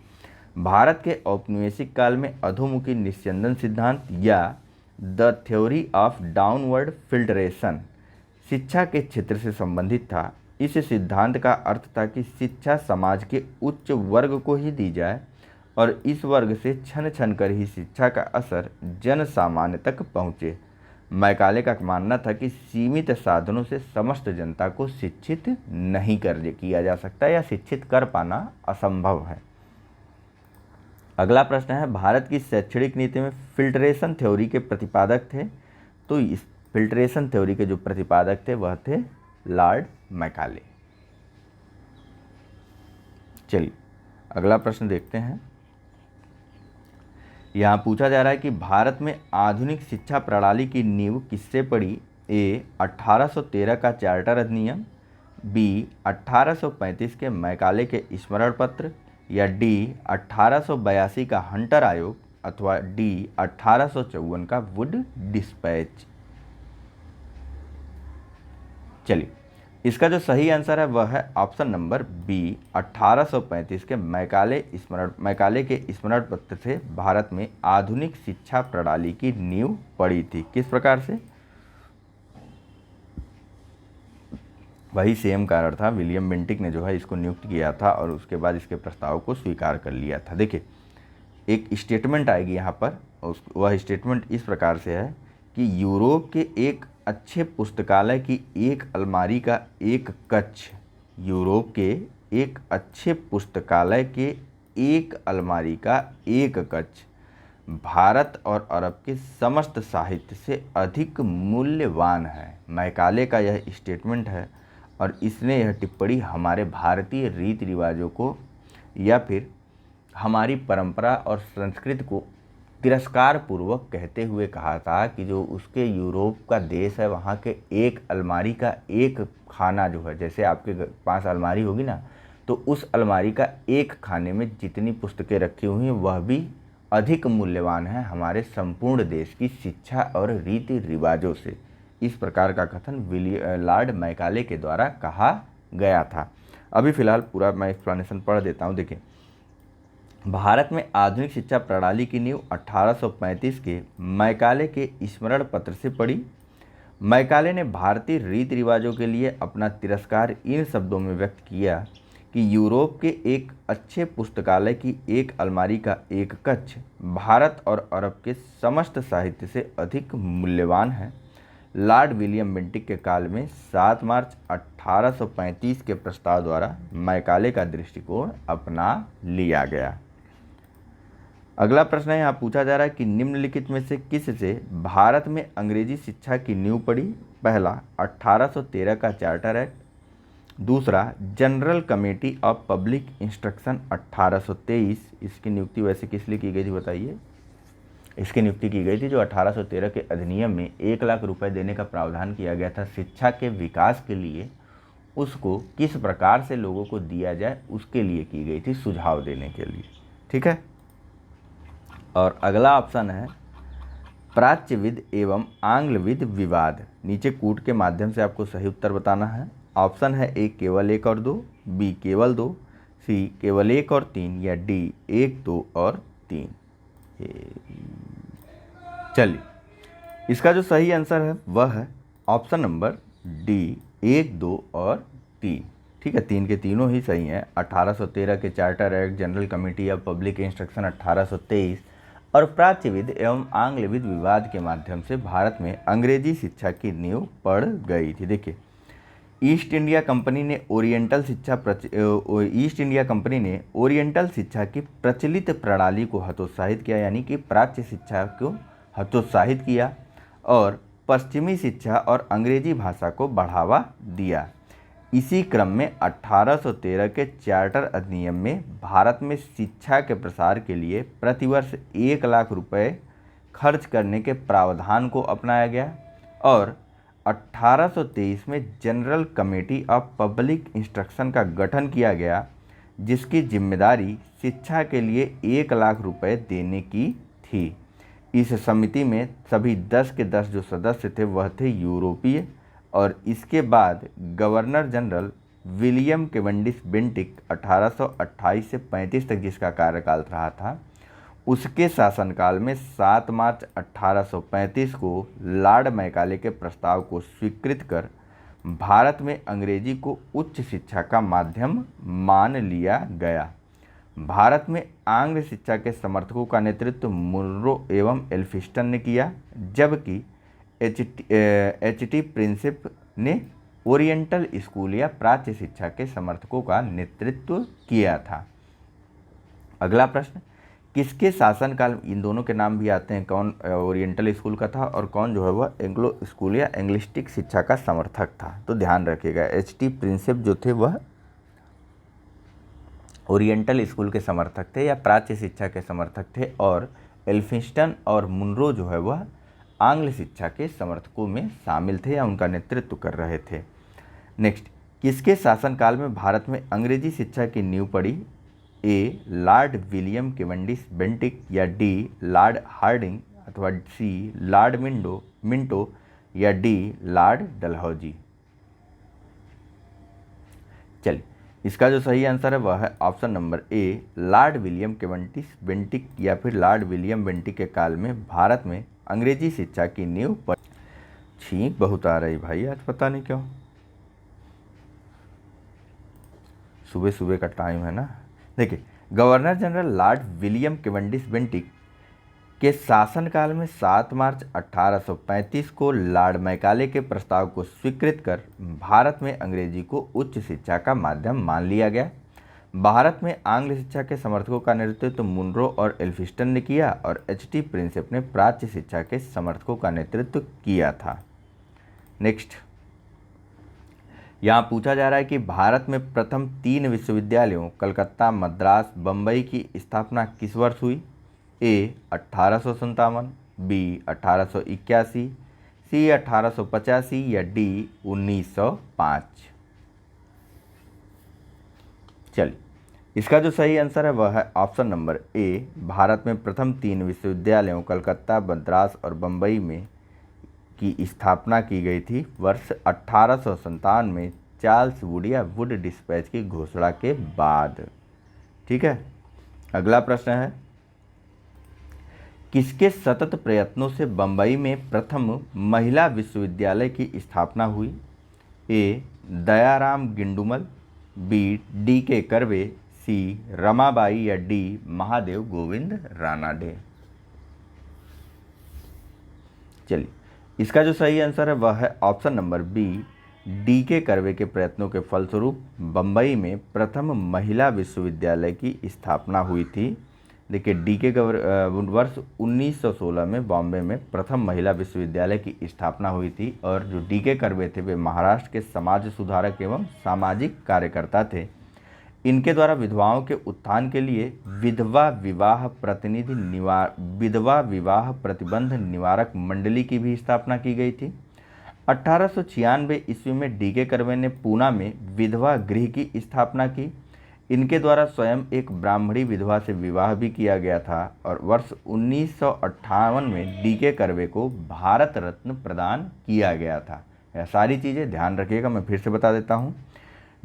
भारत के औपनिवेशिक काल में अधोमुखी निस्यंदन सिद्धांत या the theory of downward filtration शिक्षा के क्षेत्र से संबंधित था। इस सिद्धांत का अर्थ था कि शिक्षा समाज के उच्च वर्ग को ही दी जाए और इस वर्ग से छन छन कर ही शिक्षा का असर जन सामान्य तक पहुँचे। मैकाले का मानना था कि सीमित साधनों से समस्त जनता को शिक्षित नहीं किया जा सकता या शिक्षित कर पाना असंभव है। अगला प्रश्न है, भारत की शैक्षणिक नीति में फिल्ट्रेशन थ्योरी के प्रतिपादक थे। तो इस फिल्ट्रेशन थ्योरी के जो प्रतिपादक थे वह थे लॉर्ड मैकाले। चलिए अगला प्रश्न देखते हैं। यहाँ पूछा जा रहा है कि भारत में आधुनिक शिक्षा प्रणाली की नींव किससे पड़ी? ए 1813 का चार्टर अधिनियम, बी 1835 के मैकाले के स्मरण पत्र, या डी 1882 का हंटर आयोग, अथवा डी 1854 का वुड डिस्पैच। चलिए इसका जो सही आंसर है वह है ऑप्शन नंबर बी 1835 के मैकाले के स्मरण पत्र से भारत में आधुनिक शिक्षा प्रणाली की नींव पड़ी थी। किस प्रकार से? वही सेम कारण था, विलियम बेंटिक ने जो है इसको नियुक्त किया था और उसके बाद इसके प्रस्ताव को स्वीकार कर लिया था। देखिए एक स्टेटमेंट आएगी यहाँ पर, वह स्टेटमेंट इस प्रकार से है कि यूरोप के एक अच्छे पुस्तकालय की एक अलमारी का एक कक्ष, यूरोप के एक अच्छे पुस्तकालय के एक अलमारी का एक कक्ष भारत और अरब के समस्त साहित्य से अधिक मूल्यवान है। मैकाले का यह स्टेटमेंट है और इसने यह टिप्पणी हमारे भारतीय रीति रिवाजों को या फिर हमारी परंपरा और संस्कृति को तिरस्कार पूर्वक कहते हुए कहा था कि जो उसके यूरोप का देश है वहाँ के एक अलमारी का एक खाना जो है, जैसे आपके पास अलमारी होगी ना, तो उस अलमारी का एक खाने में जितनी पुस्तकें रखी हुई हैं वह भी अधिक मूल्यवान है हमारे संपूर्ण देश की शिक्षा और रीति रिवाजों से। इस प्रकार का कथन लॉर्ड मैकाले के द्वारा कहा गया था। अभी फ़िलहाल पूरा मैं एक्सप्लेनेशन पढ़ देता हूँ। देखिए भारत में आधुनिक शिक्षा प्रणाली की नींव 1835 के मैकाले के स्मरण पत्र से पड़ी। मैकाले ने भारतीय रीति रिवाजों के लिए अपना तिरस्कार इन शब्दों में व्यक्त किया कि यूरोप के एक अच्छे पुस्तकालय की एक अलमारी का एक कक्ष भारत और अरब के समस्त साहित्य से अधिक मूल्यवान है। लॉर्ड विलियम बेंटिक के काल में 7 मार्च 1835 के प्रस्ताव द्वारा मैकाले का दृष्टिकोण अपना लिया गया। अगला प्रश्न यहाँ पूछा जा रहा है कि निम्नलिखित में से किस से भारत में अंग्रेजी शिक्षा की नींव पड़ी? पहला 1813 का चार्टर एक्ट, दूसरा general committee of public instruction 1823, इसकी नियुक्ति वैसे किस लिए की गई थी बताइए? इसकी नियुक्ति की गई थी जो 1813 के अधिनियम में 1 लाख रुपए देने का प्रावधान किया गया था शिक्षा के विकास के लिए, उसको किस प्रकार से लोगों को दिया जाए उसके लिए की गई थी, सुझाव देने के लिए। ठीक है। और अगला ऑप्शन है प्राच्यविद एवं आंग्लविद विवाद। नीचे कूट के माध्यम से आपको सही उत्तर बताना है। ऑप्शन है ए केवल 1 और 2, बी केवल 2, सी केवल 1 और 3, या डी 1, 2 और 3। चलिए इसका जो सही आंसर है वह है ऑप्शन नंबर डी 1, 2 और 3। ठीक है, 3 के तीनों ही सही हैं। 1813 के charter act, general committee of public instruction 1823 और प्राच्यविद एवं आंग्लविद विवाद के माध्यम से भारत में अंग्रेजी शिक्षा की नींव पड़ गई थी। देखिए ईस्ट इंडिया कंपनी ने ओरिएंटल शिक्षा की प्रचलित प्रणाली को हतोत्साहित किया, यानी कि प्राच्य शिक्षा को हतोत्साहित किया और पश्चिमी शिक्षा और अंग्रेजी भाषा को बढ़ावा दिया। इसी क्रम में 1813 के चार्टर अधिनियम में भारत में शिक्षा के प्रसार के लिए प्रतिवर्ष 1 लाख रुपए खर्च करने के प्रावधान को अपनाया गया और 1823 में general committee of public instruction का गठन किया गया, जिसकी जिम्मेदारी शिक्षा के लिए 1 लाख रुपए देने की थी। इस समिति में सभी 10 के 10 जो सदस्य थे वह थे यूरोपीय और इसके बाद governor general William Cavendish Bentinck 1828 से 35 तक जिसका कार्यकाल रहा था, उसके शासनकाल में 7 मार्च 1835 को लॉर्ड मैकाले के प्रस्ताव को स्वीकृत कर भारत में अंग्रेजी को उच्च शिक्षा का माध्यम मान लिया गया। भारत में आंग्ल शिक्षा के समर्थकों का नेतृत्व मुनरो एवं एल्फिंस्टन ने किया, जबकि एच टी प्रिंसिप ने ओरिएंटल स्कूल या प्राच्य शिक्षा के समर्थकों का नेतृत्व किया था। अगला प्रश्न, किसके शासनकाल, इन दोनों के नाम भी आते हैं, कौन ओरिएंटल स्कूल का था और कौन जो है वह एंग्लो स्कूल या एंग्लिस्टिक शिक्षा का समर्थक था। तो ध्यान रखिएगा, एच टी प्रिंसिप जो थे वह ओरिएंटल स्कूल के समर्थक थे या प्राच्य शिक्षा के समर्थक थे, और एल्फिंस्टन और मुनरो जो है वह आंग्ल शिक्षा के समर्थकों में शामिल थे या उनका नेतृत्व कर रहे थे। नेक्स्ट, किसके शासनकाल में भारत में अंग्रेजी शिक्षा की नींव पड़ी? ए लॉर्ड विलियम केवेंडिश बेंटिक, या डी लॉर्ड हार्डिंग, अथवा सी लॉर्ड मिंटो, या डी लॉर्ड डलहौजी। चलिए, इसका जो सही आंसर है वह है ऑप्शन नंबर ए, लॉर्ड विलियम केवेंडिश बेंटिक या फिर लॉर्ड विलियम बेंटिक के काल में भारत में अंग्रेजी शिक्षा की नींव पड़ी। छींक बहुत आ रही भाई आज, पता नहीं क्यों, सुबह सुबह का टाइम है ना। देखिए, governor general Lord William Cavendish Bentinck के शासनकाल में 7 मार्च 1835 को लॉर्ड मैकाले के प्रस्ताव को स्वीकृत कर भारत में अंग्रेजी को उच्च शिक्षा का माध्यम मान लिया गया। भारत में आंग्ल शिक्षा के समर्थकों का नेतृत्व मुनरो और एल्फिंस्टन ने किया और एच टी प्रिंसिप ने प्राच्य शिक्षा के समर्थकों का नेतृत्व किया था। नेक्स्ट, यहाँ पूछा जा रहा है कि भारत में प्रथम 3 विश्वविद्यालयों कलकत्ता, मद्रास, बम्बई की स्थापना किस वर्ष हुई? ए 1857, बी 1881, सी 1885 या डी 1905। चलिए, इसका जो सही आंसर है वह है ऑप्शन नंबर ए, भारत में प्रथम 3 विश्वविद्यालयों कलकत्ता, मद्रास और बम्बई में की स्थापना की गई थी वर्ष 1857 में चार्ल्स वुड या वुड डिस्पैच की घोषणा के बाद। ठीक है, अगला प्रश्न है, किसके सतत प्रयत्नों से बम्बई में प्रथम महिला विश्वविद्यालय की स्थापना हुई? ए दयाराम गिंडुमल, बी डी के करवे, सी रमाबाई या डी महादेव गोविंद रानाडे। चलिए, इसका जो सही आंसर है वह है ऑप्शन नंबर बी, डी के करवे के प्रयत्नों के फलस्वरूप बम्बई में प्रथम महिला विश्वविद्यालय की स्थापना हुई थी। देखिए, डी के वर्ष 1916 में बॉम्बे में प्रथम महिला विश्वविद्यालय की स्थापना हुई थी और जो डी के करवे थे वे महाराष्ट्र के समाज सुधारक एवं सामाजिक कार्यकर्ता थे। इनके द्वारा विधवाओं के उत्थान के लिए विधवा विवाह प्रतिबंध निवारक मंडली की भी स्थापना की गई थी। 1896 ईस्वी में डी के करवे ने पूना में विधवा गृह की स्थापना की। इनके द्वारा स्वयं एक ब्राह्मणी विधवा से विवाह भी किया गया था और वर्ष 1958 में डी के करवे को भारत रत्न प्रदान किया गया था। यह सारी चीज़ें ध्यान रखिएगा, मैं फिर से बता देता हूँ।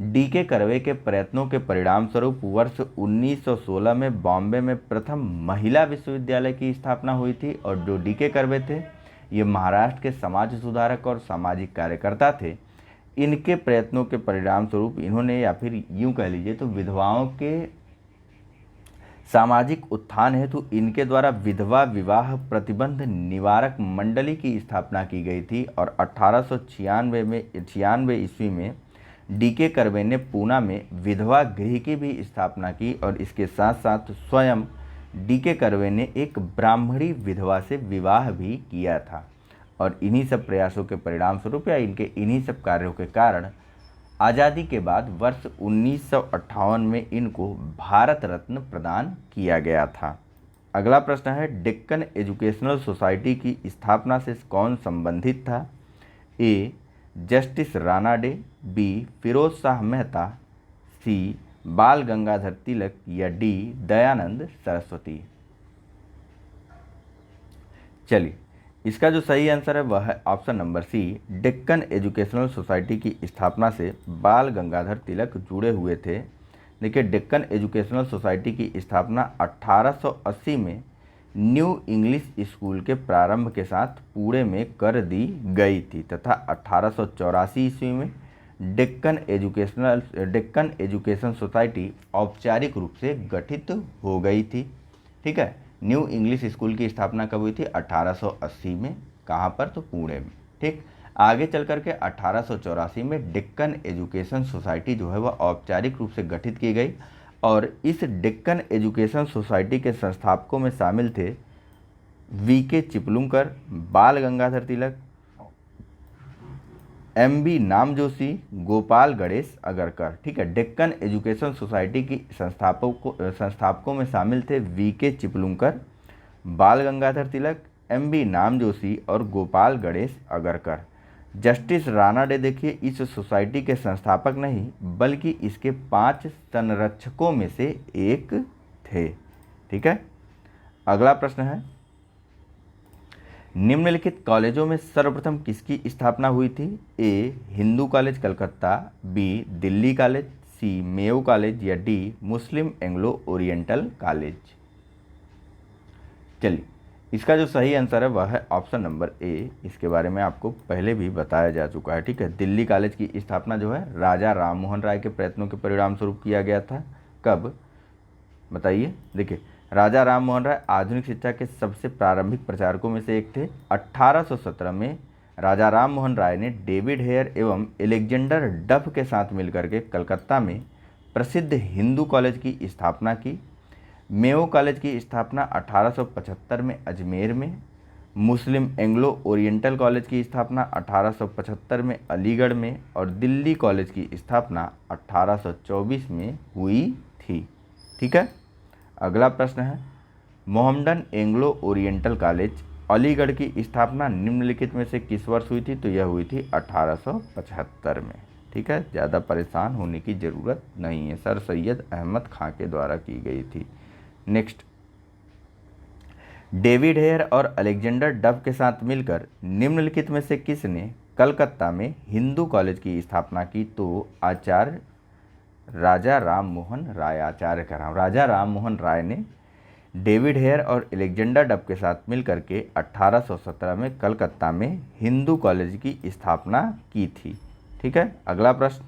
डी के करवे के प्रयत्नों के परिणाम स्वरूप वर्ष 1916 में बॉम्बे में प्रथम महिला विश्वविद्यालय की स्थापना हुई थी और जो डी के करवे थे ये महाराष्ट्र के समाज सुधारक और सामाजिक कार्यकर्ता थे। इनके प्रयत्नों के परिणाम स्वरूप इन्होंने, या फिर यूं कह लीजिए तो विधवाओं के सामाजिक उत्थान हेतु इनके द्वारा विधवा विवाह प्रतिबंध निवारक मंडली की स्थापना की गई थी और 1896 ईस्वी में डी के करवे ने पूना में विधवा गृह की भी स्थापना की और इसके साथ साथ स्वयं डी के करवे ने एक ब्राह्मणी विधवा से विवाह भी किया था और इन्हीं सब प्रयासों के परिणाम स्वरूप या इनके इन्हीं सब कार्यों के कारण आज़ादी के बाद वर्ष 1958 में इनको भारत रत्न प्रदान किया गया था। अगला प्रश्न है, डेक्कन एजुकेशनल सोसाइटी की स्थापना से कौन संबंधित था? ए जस्टिस रानाडे, बी फिरोज शाह मेहता, सी बाल गंगाधर तिलक या डी दयानंद सरस्वती। चलिए, इसका जो सही आंसर है वह है option number C, Deccan Educational Society की स्थापना से बाल गंगाधर तिलक जुड़े हुए थे। देखिए, डेक्कन एजुकेशनल सोसाइटी की स्थापना 1880 में न्यू इंग्लिश स्कूल के प्रारंभ के साथ पुणे में कर दी गई थी तथा 1884 ईस्वी में डेक्कन एजुकेशन सोसाइटी औपचारिक रूप से गठित हो गई थी। ठीक है, न्यू इंग्लिश स्कूल की स्थापना कब हुई थी? 1880 में। कहाँ पर? तो पुणे में। ठीक, आगे चल करके 1884 में डेक्कन एजुकेशन सोसाइटी जो है वह औपचारिक रूप से गठित की गई और इस डेक्कन एजुकेशन सोसाइटी के संस्थापकों में शामिल थे वीके चिपलुंकर, बाल गंगाधर तिलक, एमबी नामजोशी, गोपाल गणेश अगरकर। ठीक है, डेक्कन एजुकेशन सोसाइटी की संस्थापकों में शामिल थे वीके चिपलुंकर, बाल गंगाधर तिलक, एमबी नामजोशी और गोपाल गणेश अगरकर। जस्टिस राणा डे देखिए इस सोसाइटी के संस्थापक नहीं बल्कि इसके 5 संरक्षकों में से एक थे। ठीक है, अगला प्रश्न है, निम्नलिखित कॉलेजों में सर्वप्रथम किसकी स्थापना हुई थी? A Hindu college Calcutta, B Delhi college, C Mayo college या D Muslim Anglo oriental college. चलिए, इसका जो सही आंसर है वह है ऑप्शन नंबर ए। इसके बारे में आपको पहले भी बताया जा चुका है। ठीक है, दिल्ली कॉलेज की स्थापना जो है राजा राम मोहन राय के प्रयत्नों के परिणाम स्वरूप किया गया था। कब? बताइए। देखिए, राजा राम मोहन राय आधुनिक शिक्षा के सबसे प्रारंभिक प्रचारकों में से एक थे। 1817 में राजा राम मोहन राय ने डेविड हेयर एवं एलेक्जेंडर डफ के साथ मिलकर के कलकत्ता में प्रसिद्ध हिंदू कॉलेज की स्थापना की। मेयो कॉलेज की स्थापना 1875 में अजमेर में, मुस्लिम एंग्लो ओरिएंटल कॉलेज की स्थापना 1875 में अलीगढ़ में और दिल्ली कॉलेज की स्थापना 1824 में हुई थी। ठीक है, अगला प्रश्न है, Mohammedan Anglo oriental college Aligarh की स्थापना निम्नलिखित में से किस वर्ष हुई थी? तो यह हुई थी 1875 में। ठीक है, ज़्यादा परेशान होने की ज़रूरत नहीं है, सर सैयद अहमद खां के द्वारा की गई थी। नेक्स्ट, डेविड हेयर और अलेक्जेंडर डफ के साथ मिलकर निम्नलिखित में से किसने कलकत्ता में हिंदू कॉलेज की स्थापना की? तो आचार्य राजा राम मोहन राय, आचार्य कह रहा हूँ, राजा राम मोहन राय ने डेविड हेयर और अलेक्जेंडर डफ के साथ मिलकर के 1817 में कलकत्ता में हिंदू कॉलेज की स्थापना की थी। ठीक है, अगला प्रश्न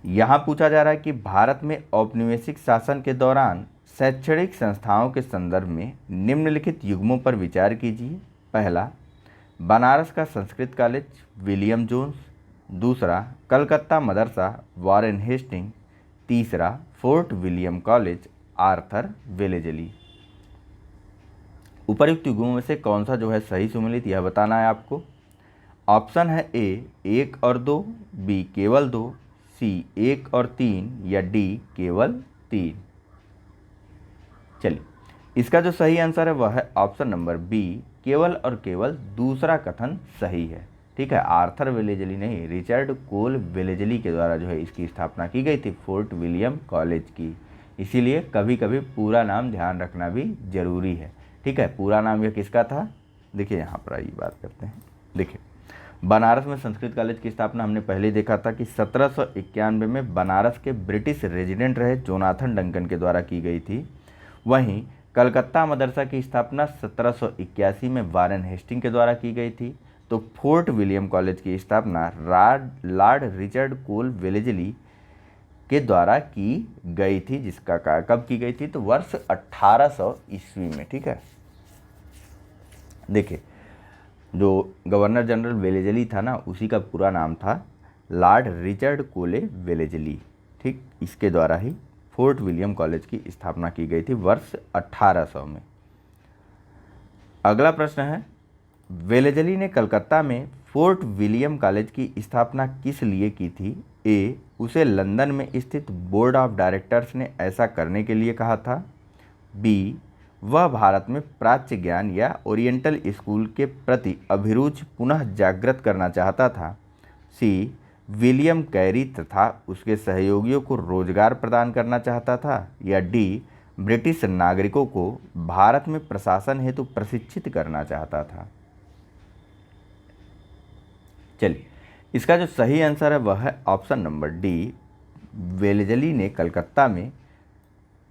यहाँ पूछा जा रहा है कि भारत में औपनिवेशिक शासन के दौरान शैक्षणिक संस्थाओं के संदर्भ में निम्नलिखित युग्मों पर विचार कीजिए। पहला, बनारस का संस्कृत कॉलेज विलियम जोन्स, दूसरा कलकत्ता मदरसा वॉरेन हेस्टिंग, तीसरा fort William college Arthur Wellesley. उपर्युक्त युग्मों में से कौन सा जो है सही सुमेलित यह बताना है आपको। ऑप्शन है ए 1 और 2, बी केवल 2, सी 1 और 3 या डी केवल 3। चलिए, इसका जो सही आंसर है वह है ऑप्शन नंबर बी, केवल और केवल दूसरा कथन सही है। ठीक है, आर्थर वेलेजली नहीं, रिचर्ड कोल वेलेजली के द्वारा जो है इसकी स्थापना की गई थी फोर्ट विलियम कॉलेज की। इसीलिए कभी कभी पूरा नाम ध्यान रखना भी जरूरी है। ठीक है, पूरा नाम यह किसका था? देखिए यहाँ पर आइए बात करते हैं। देखिए, बनारस में संस्कृत कॉलेज की स्थापना हमने पहले देखा था कि 1791 में बनारस के ब्रिटिश रेजिडेंट रहे जोनाथन डंकन के द्वारा की गई थी। वहीं कलकत्ता मदरसा की स्थापना 1781 में वारेन हेस्टिंग के द्वारा की गई थी। तो फोर्ट विलियम कॉलेज की स्थापना लॉर्ड रिचर्ड कोल वेलेजली के द्वारा की गई थी, जिसका कब की गई थी? तो वर्ष 1800 ईस्वी में। ठीक है, देखिए, जो गवर्नर जनरल वेलेजली था ना, उसी का पूरा नाम था लॉर्ड रिचर्ड कोले वेलेजली। ठीक, इसके द्वारा ही फोर्ट विलियम कॉलेज की स्थापना की गई थी वर्ष 1800 में। अगला प्रश्न है, वेलेजली ने कलकत्ता में फोर्ट विलियम कॉलेज की स्थापना किस लिए की थी? ए, उसे लंदन में स्थित बोर्ड ऑफ डायरेक्टर्स ने ऐसा करने के लिए कहा था। बी, वह भारत में प्राच्य ज्ञान या ओरिएंटल स्कूल के प्रति अभिरुचि पुनः जागृत करना चाहता था। सी, विलियम कैरी तथा उसके सहयोगियों को रोजगार प्रदान करना चाहता था। या डी, ब्रिटिश नागरिकों को भारत में प्रशासन हेतु प्रशिक्षित करना चाहता था। चलिए, इसका जो सही आंसर है वह है ऑप्शन नंबर डी। वेलेजली ने कलकत्ता में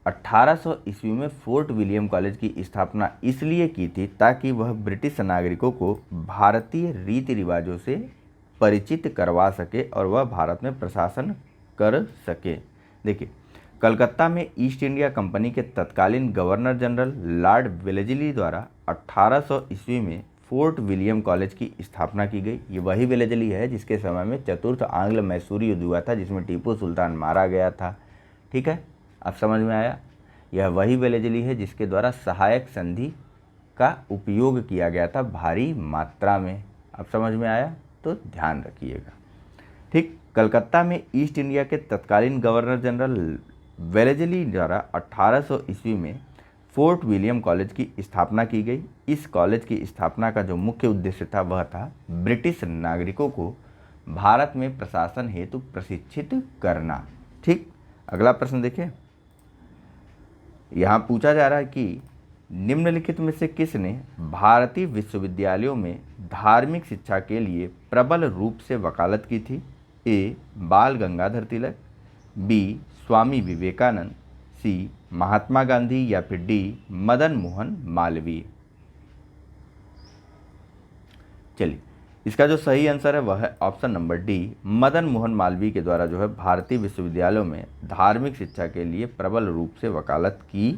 1800 ईस्वी में फोर्ट विलियम कॉलेज की स्थापना इसलिए की थी ताकि वह ब्रिटिश नागरिकों को भारतीय रीति रिवाजों से परिचित करवा सके और वह भारत में प्रशासन कर सके। देखिए, कलकत्ता में ईस्ट इंडिया कंपनी के तत्कालीन गवर्नर जनरल लॉर्ड वेलेजली द्वारा 1800 ईस्वी में फोर्ट विलियम कॉलेज की स्थापना की गई। ये वही वेलेजली है जिसके समय में चतुर्थ आंग्ल मैसूरी युद्ध हुआ था, जिसमें टीपू सुल्तान मारा गया था। ठीक है, अब समझ में आया। यह वही वेलेजली है जिसके द्वारा सहायक संधि का उपयोग किया गया था भारी मात्रा में। अब समझ में आया, तो ध्यान रखिएगा। ठीक, कलकत्ता में ईस्ट इंडिया के तत्कालीन गवर्नर जनरल वेलेजली द्वारा 1800 ईस्वी में फोर्ट विलियम कॉलेज की स्थापना की गई। इस कॉलेज की स्थापना का जो मुख्य उद्देश्य था वह था ब्रिटिश नागरिकों को भारत में प्रशासन हेतु प्रशिक्षित करना। ठीक, अगला प्रश्न देखिए। यहाँ पूछा जा रहा है कि निम्नलिखित में से किसने भारतीय विश्वविद्यालयों में धार्मिक शिक्षा के लिए प्रबल रूप से वकालत की थी? ए. बाल गंगाधर तिलक, बी. स्वामी विवेकानंद, सी. महात्मा गांधी या फिर डी. मदन मोहन मालवीय। चलिए, इसका जो सही आंसर है वह है option number D. Madan Mohan Malviya के द्वारा जो है भारतीय विश्वविद्यालयों में धार्मिक शिक्षा के लिए प्रबल रूप से वकालत की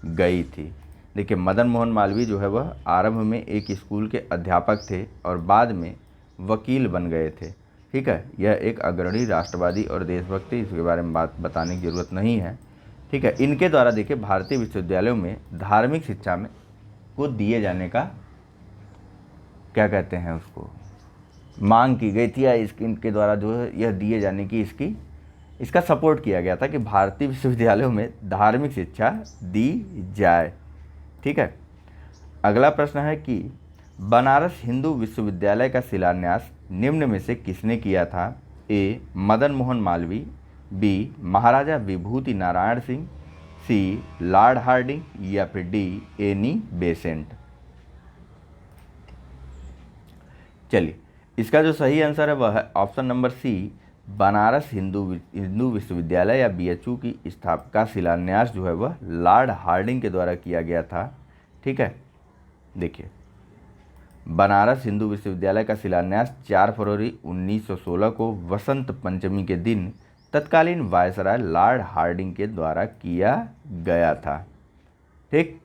गई थी। देखिए, मदन मोहन मालवीय जो है वह आरंभ में एक स्कूल के अध्यापक थे और बाद में वकील बन गए थे। ठीक है, यह एक अग्रणी राष्ट्रवादी और देशभक्त थे, इसके बारे में बात बताने की ज़रूरत नहीं है। ठीक है, इनके द्वारा देखिए भारतीय विश्वविद्यालयों में धार्मिक शिक्षा में को दिए जाने का क्या कहते हैं उसको मांग की गई थी, या इनके द्वारा जो है यह दिए जाने की इसका सपोर्ट किया गया था कि भारतीय विश्वविद्यालयों में धार्मिक शिक्षा दी जाए। ठीक है, अगला प्रश्न है कि बनारस हिंदू विश्वविद्यालय का शिलान्यास निम्न में से किसने किया था? ए. मदन मोहन मालवीय, बी. महाराजा विभूति नारायण सिंह, सी. लॉर्ड हार्डिंग या फिर डी. Annie Besant. चलिए, इसका जो सही आंसर है वह है option number C. Banaras Hindu विश्वविद्यालय या बीएचयू की स्थापना का शिलान्यास जो है वह लॉर्ड हार्डिंग के द्वारा किया गया था। ठीक है, देखिए, बनारस हिंदू विश्वविद्यालय का शिलान्यास 4 फरवरी 1916 को वसंत पंचमी के दिन तत्कालीन वायसराय लॉर्ड हार्डिंग के द्वारा किया गया था। ठीक,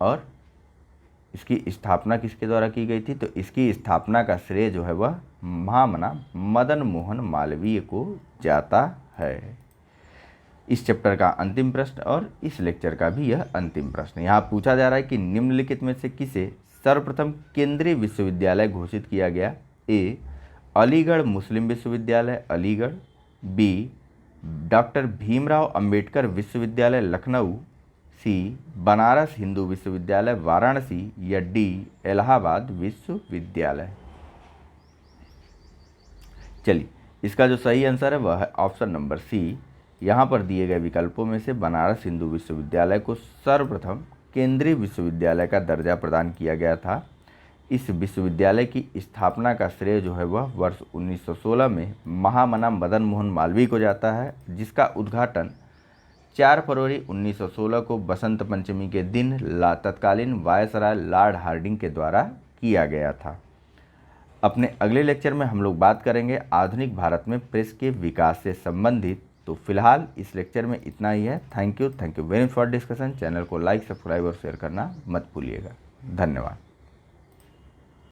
और इसकी स्थापना किसके द्वारा की गई थी? तो इसकी स्थापना का श्रेय जो है वह महामना मदन मोहन मालवीय को जाता है। इस चैप्टर का अंतिम प्रश्न और इस लेक्चर का भी यह अंतिम प्रश्न। यहाँ पूछा जा रहा है कि निम्नलिखित में से किसे सर्वप्रथम केंद्रीय विश्वविद्यालय घोषित किया गया? ए. अलीगढ़ मुस्लिम विश्वविद्यालय अलीगढ़, बी. डॉक्टर भीमराव अंबेडकर विश्वविद्यालय लखनऊ, सी. बनारस हिंदू विश्वविद्यालय वाराणसी या डी. इलाहाबाद विश्वविद्यालय। चलिए, इसका जो सही आंसर है वह है ऑप्शन नंबर सी। यहाँ पर दिए गए विकल्पों में से बनारस हिंदू विश्वविद्यालय को सर्वप्रथम केंद्रीय विश्वविद्यालय का दर्जा प्रदान किया गया था। इस विश्वविद्यालय की स्थापना का श्रेय जो है वह वर्ष 1916 में महामना मदन मोहन मालवीय को जाता है, जिसका उद्घाटन 4 फरवरी 1916 को बसंत पंचमी के दिन तत्कालीन वायसराय लॉर्ड हार्डिंग के द्वारा किया गया था। अपने अगले लेक्चर में हम लोग बात करेंगे आधुनिक भारत में प्रेस के विकास से संबंधित। तो फिलहाल इस लेक्चर में इतना ही है। Thank you very much for discussion. Channel को लाइक, सब्सक्राइब और शेयर करना मत भूलिएगा। धन्यवाद।